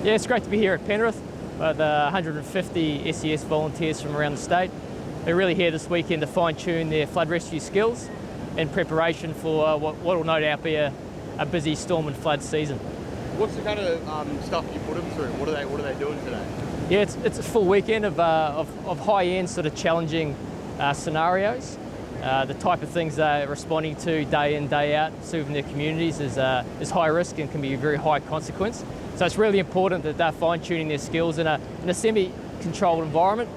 Yeah, it's great to be here at Penrith. The 150 SES volunteers from around the state. They're really here this weekend to fine-tune their flood rescue skills in preparation for what will no doubt be a busy storm and flood season. What's the kind of stuff you put them through? What are they doing today? Yeah, it's a full weekend of high-end sort of challenging scenarios. The type of things they're responding to day in, day out, serving their communities is high risk and can be a very high consequence. So it's really important that they're fine-tuning their skills in a semi-controlled environment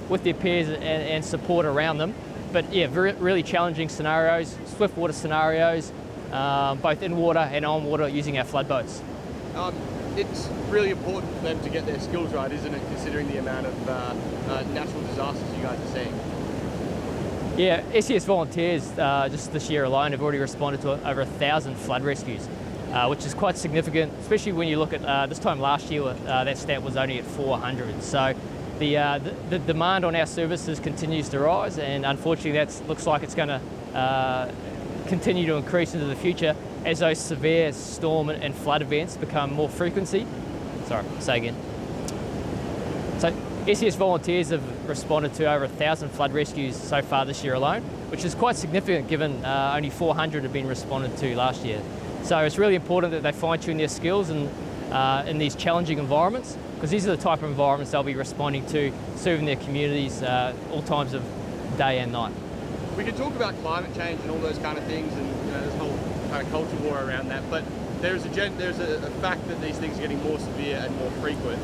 with their peers and support around them. But yeah, really challenging scenarios, swift water scenarios, both in water and on water using our flood boats. It's really important for them to get their skills right, isn't it, considering the amount of natural disasters you guys are seeing? Yeah, SES volunteers just this year alone have already responded to over 1,000 flood rescues, which is quite significant, especially when you look at this time last year, that stat was only at 400. So the demand on our services continues to rise, and unfortunately that looks like it's going to continue to increase into the future as those severe storm and flood events become more frequency. Sorry, say again. So SES volunteers have responded to over 1,000 flood rescues so far this year alone, which is quite significant given only 400 have been responded to last year. So it's really important that they fine-tune their skills in these challenging environments, because these are the type of environments they'll be responding to, serving their communities all times of day and night. We could talk about climate change and all those kind of things, and this whole kind of culture war around that, but there's a fact that these things are getting more severe and more frequent.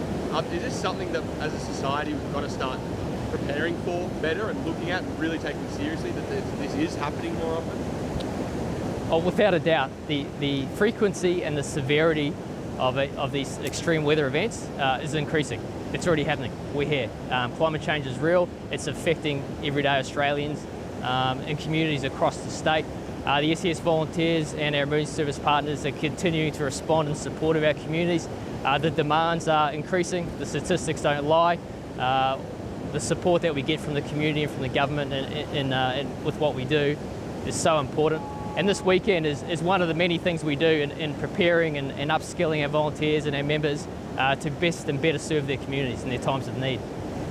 Is this something that as a society we've got to start preparing for better and looking at and really taking seriously that this is happening more often? Oh, without a doubt, the frequency and the severity of these extreme weather events is increasing. It's already happening. We're here. Climate change is real. It's affecting everyday Australians and communities across the state. The SES volunteers and our emergency service partners are continuing to respond in support of our communities. The demands are increasing. The statistics don't lie. The support that we get from the community and from the government and with what we do is so important. And this weekend is one of the many things we do in preparing and upskilling our volunteers and our members to best and better serve their communities in their times of need.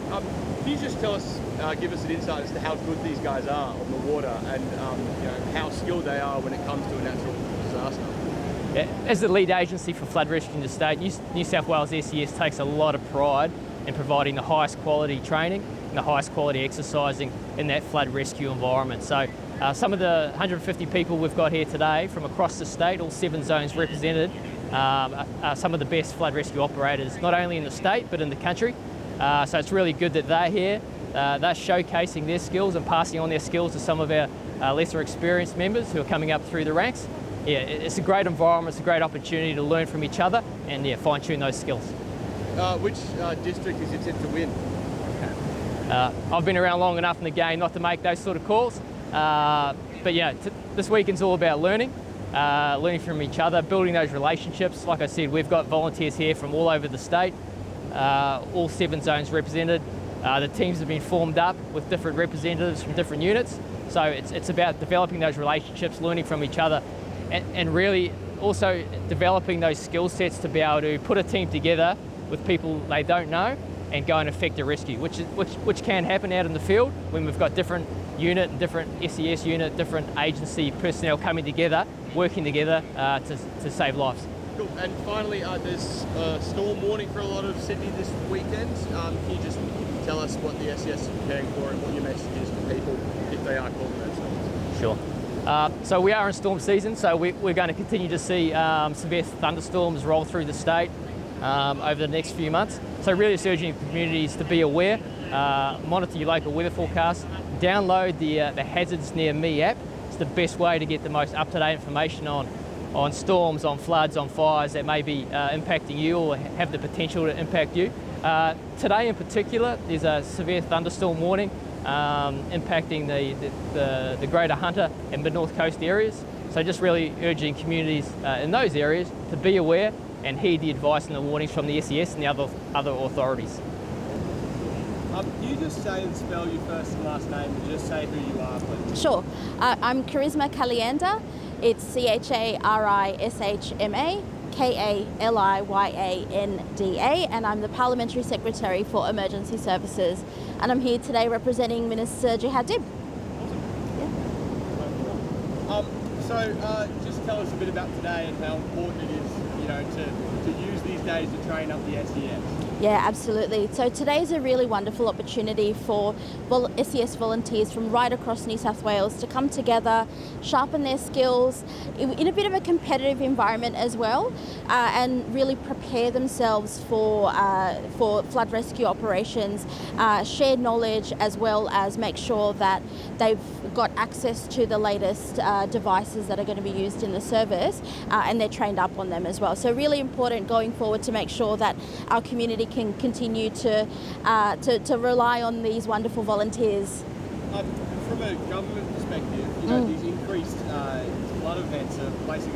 Can you just tell us, give us an insight as to how good these guys are on the water and how skilled they are when it comes to a natural disaster? As the lead agency for flood rescue in the state, New South Wales SES takes a lot of pride in providing the highest quality training and the highest quality exercising in that flood rescue environment. So some of the 150 people we've got here today from across the state, all 7 zones represented, are some of the best flood rescue operators, not only in the state but in the country. So it's really good that they're here. They're showcasing their skills and passing on their skills to some of our lesser experienced members who are coming up through the ranks. Yeah, it's a great environment, it's a great opportunity to learn from each other and fine-tune those skills. Which district is it tip to win? I've been around long enough in the game not to make those sort of calls, but yeah, this weekend's all about learning from each other, building those relationships. Like I said, we've got volunteers here from all over the state, all 7 zones represented. The teams have been formed up with different representatives from different units, so it's about developing those relationships, learning from each other, and really also developing those skill sets to be able to put a team together with people they don't know and go and effect a rescue, which can happen out in the field when we've got different unit and different SES unit, different agency personnel coming together, working together to save lives. Cool. And finally, there's a storm warning for a lot of Sydney this weekend. Can you just tell us what the SES is preparing for and what your message is to people if they are calling those storms? Sure. So we are in storm season, so we're going to continue to see severe thunderstorms roll through the state over the next few months. So really it's urging communities to be aware, monitor your local weather forecasts, download the Hazards Near Me app. It's the best way to get the most up-to-date information on storms, on floods, on fires that may be impacting you or have the potential to impact you. Today in particular, there's a severe thunderstorm warning impacting the Greater Hunter and Mid-North Coast areas. So just really urging communities in those areas to be aware and heed the advice and the warnings from the SES and the other authorities. Can you just say and spell your first and last name and just say who you are, please? Sure. I'm Charisma Calienda. It's CHARISHMA KALIYANDA, and I'm the Parliamentary Secretary for Emergency Services. And I'm here today representing Minister Jihad Dib. Just tell us a bit about today and how important it is, to use these days to train up the SES. Yeah, absolutely. So today is a really wonderful opportunity for SES volunteers from right across New South Wales to come together, sharpen their skills in a bit of a competitive environment as well, and really prepare themselves for flood rescue operations, share knowledge, as well as make sure that they've got access to the latest devices that are going to be used in the service, and they're trained up on them as well. So really important going forward to make sure that our community can continue to rely on these wonderful volunteers. From a government perspective, these increased flood events are placing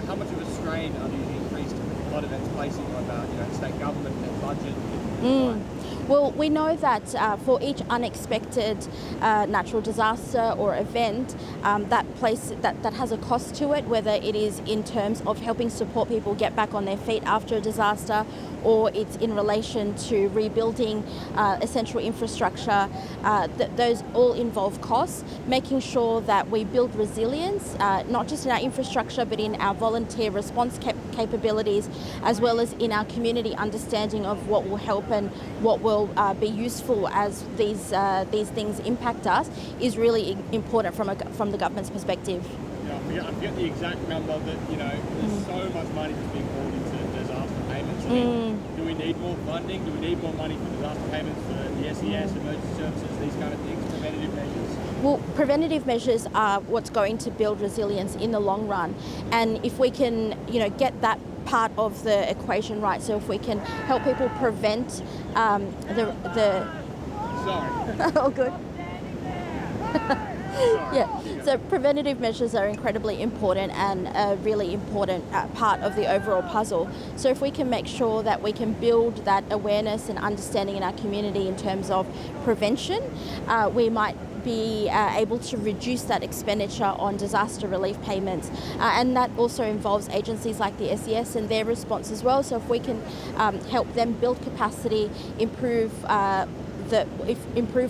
how much of a strain are these increased flood events placing on state government and budget? Well, we know that for each unexpected natural disaster or event, that has a cost to it, whether it is in terms of helping support people get back on their feet after a disaster, or it's in relation to rebuilding essential infrastructure. Those all involve costs. Making sure that we build resilience, not just in our infrastructure, but in our volunteer response capabilities, as well as in our community understanding of what will help and what will be useful as these things impact us, is really important from the government's perspective. Yeah, I forget the exact number, but there's so much money that's being poured into disaster payments. Do we need more funding? Do we need more money for disaster payments for the SES, emergency services, these kind of things, preventative measures? Well, preventative measures are what's going to build resilience in the long run, and if we can, get that part of the equation right, so if we can help people prevent Sorry. all good. Yeah, so preventative measures are incredibly important and a really important part of the overall puzzle. So if we can make sure that we can build that awareness and understanding in our community in terms of prevention, we might be able to reduce that expenditure on disaster relief payments, and that also involves agencies like the SES and their response as well. So if we can help them build capacity, improve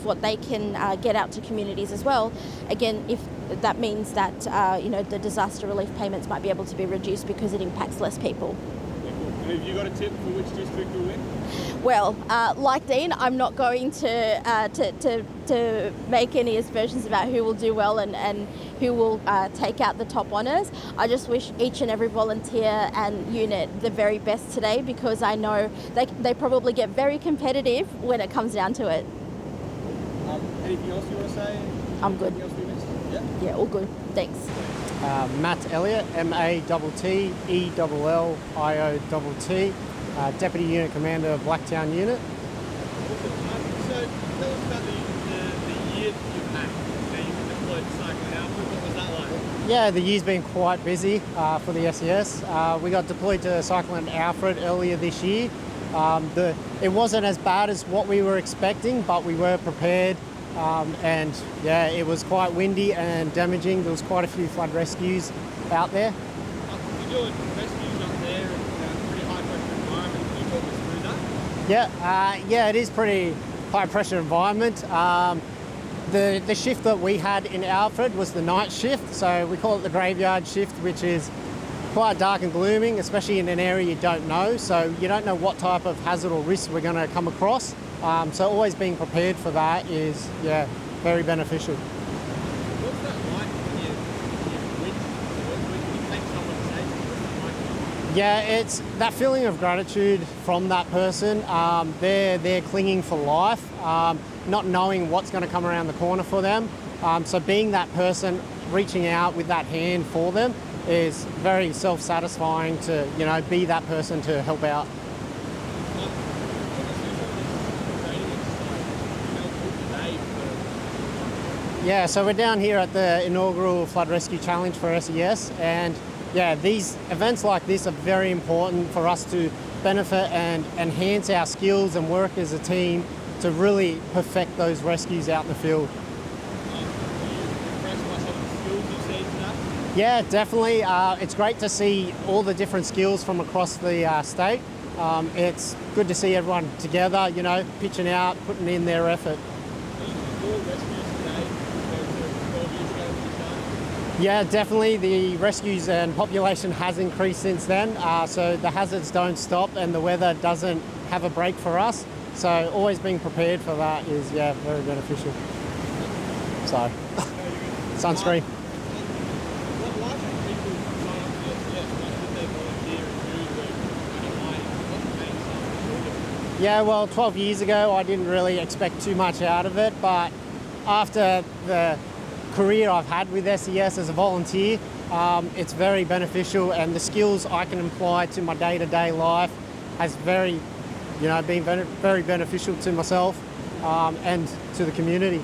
what they can get out to communities as well. Again, if that means that the disaster relief payments might be able to be reduced because it impacts less people. And have you got a tip for which district will win? Well, like Dean, I'm not going to make any aspersions about who will do well and who will take out the top honours. I just wish each and every volunteer and unit the very best today, because I know they probably get very competitive when it comes down to it. Anything else you want to say? I'm good. Anything else we missed? Yeah, all good. Thanks. Matt Elliott, MATTELLIOTT, Deputy Unit Commander of Blacktown Unit. So tell us about the year that you've had. You've deployed to Cyclone Alfred. What was that like? Yeah, the year's been quite busy for the SES. We got deployed to Cyclone Alfred earlier this year. It wasn't as bad as what we were expecting, but we were prepared. And yeah, it was quite windy and damaging. There was quite a few flood rescues out there. You're doing rescues up there in a pretty high pressure environment. Can you talk us through that? Yeah, it is pretty high pressure environment. The shift that we had in Alfred was the night shift, so we call it the graveyard shift, which is quite dark and glooming, especially in an area you don't know. So you don't know what type of hazard or risk we're going to come across. So always being prepared for that is, very beneficial. What's that like when you take someone safely? Yeah, it's that feeling of gratitude from that person. They're clinging for life, not knowing what's going to come around the corner for them. So being that person, reaching out with that hand for them, is very self-satisfying to, be that person to help out. Yeah, so we're down here at the inaugural Flood Rescue Challenge for SES, and these events like this are very important for us to benefit and enhance our skills and work as a team to really perfect those rescues out in the field. Yeah, definitely. It's great to see all the different skills from across the state. It's good to see everyone together, you know, pitching out, putting in their effort. Yeah, definitely. The rescues and population has increased since then. So the hazards don't stop and the weather doesn't have a break for us. So always being prepared for that is, yeah, very beneficial. So, sunscreen. Yeah, well, 12 years ago, I didn't really expect too much out of it, but after the career I've had with SES as a volunteer, it's very beneficial, and the skills I can apply to my day-to-day life has been very beneficial to myself and to the community.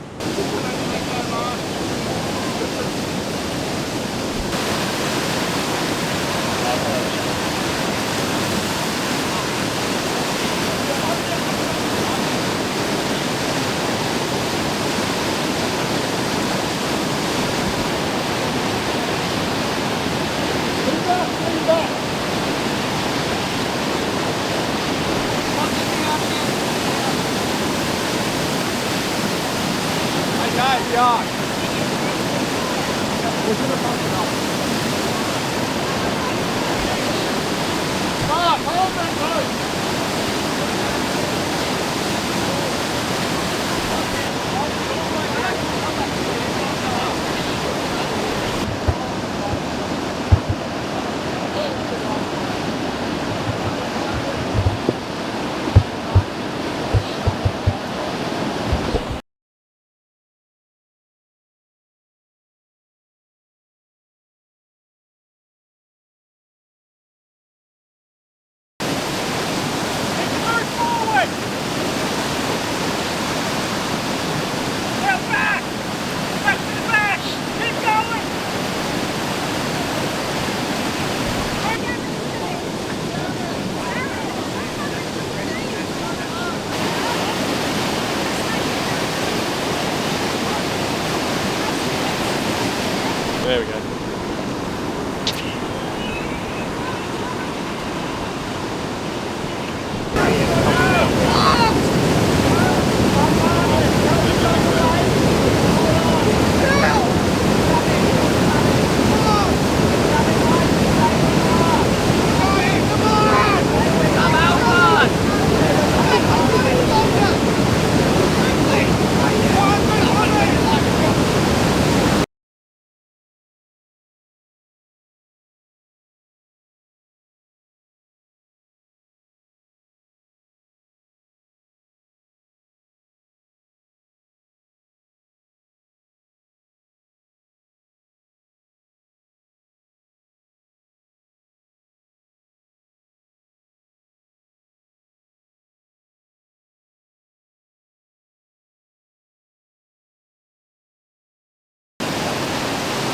There we go.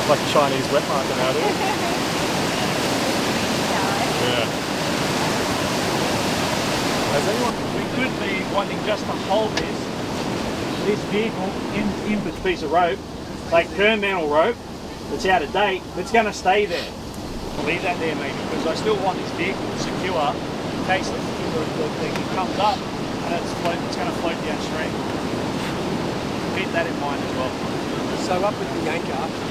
Like a Chinese wet market out here. Yeah. Has anyone? We could be wanting just to hold this vehicle in this piece of rope, like permanent rope that's out of date, that's going to stay there. I'll leave that there maybe, because I still want this vehicle secure in case the it comes up and it's going to float downstream. Keep that in mind as well. So up with the anchor,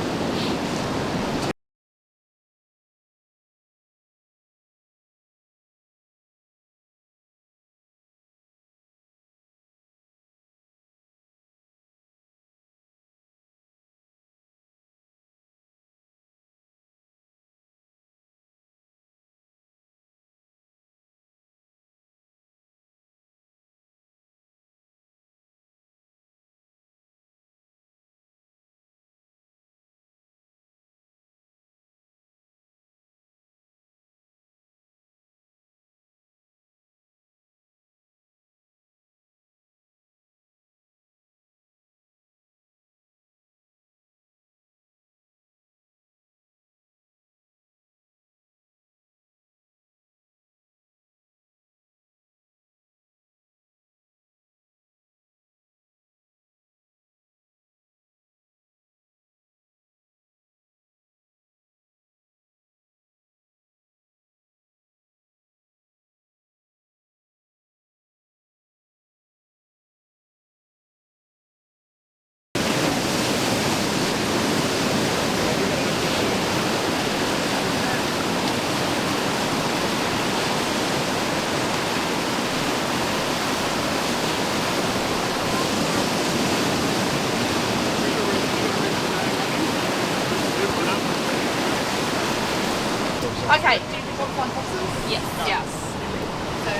Okay. Do you want flying foxes? Yes. Yes. So,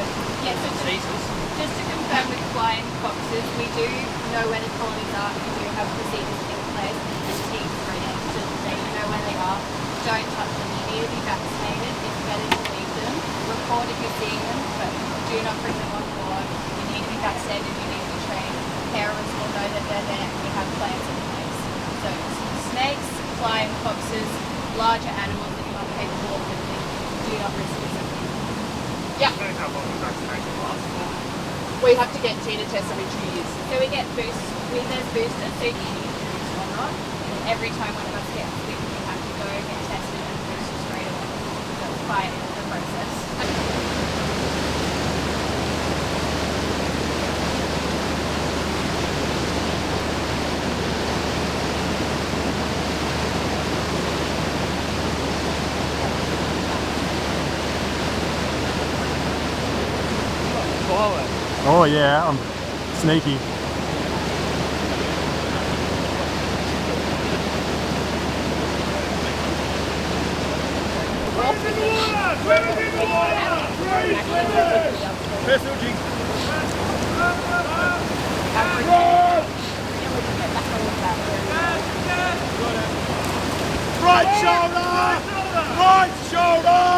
yeah, so just to confirm with flying foxes, we do know where the colonies are. We do have procedures in place and teams ready to let you know where they are. Don't touch them. You need to be vaccinated. It's better to leave them. Record if you're seeing them, but do not bring them on board. You need to be vaccinated. You need to be trained. Parents will know that they're there and we have plans in place. So snakes, flying foxes, larger animals that you're not capable of lifting, do not risk it. Yeah. How long does vaccination last for? We have to get teeter tests every 2 years. So we get boosts. There's boosters, so you can use boosts or not. And every time one of us gets sick, we have to go get tested and boost straight away. So it's quite the process. Oh yeah, I'm sneaky. Right shoulder! Right shoulder!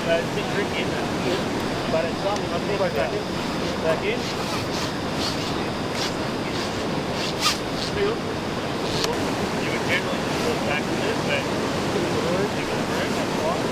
It's a bit tricky, isn't it? But it's something I think back in. Back in. You would generally just walk back with it, but give it a room, that's fine.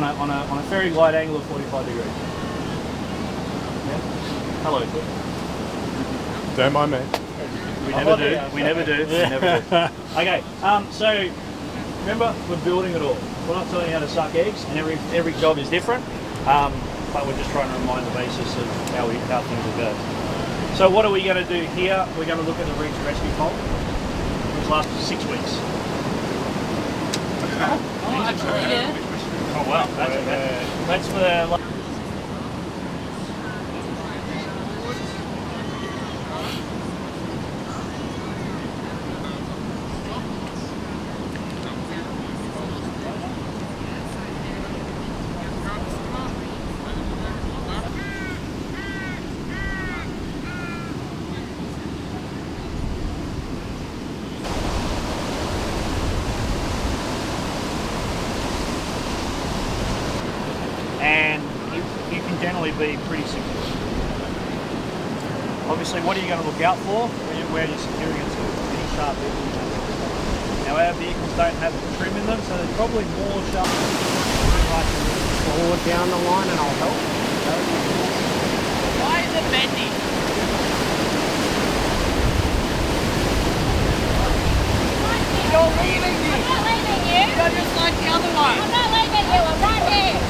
on a very light angle of 45 degrees. Yeah? Hello. Don't mind me. We never do. We never do. We never do. Okay. So remember, we're building it all. We're not telling you how to suck eggs, and every job is different. But we're just trying to remind the basis of how things will go. So what are we going to do here? We're going to look at the reach rescue column, which lasts for 6 weeks. Oh, actually, yeah. Oh wow, that's for the. And you can generally be pretty secure. Obviously, what are you going to look out for where you're securing it to? Any sharp edges. Now our vehicles don't have trim in them, so there's probably more sharp. Forward down the line and I'll help. Why is it bending? You're leaving me. I'm not leaving you. You're just like the other one. I'm not leaving you. I'm right here.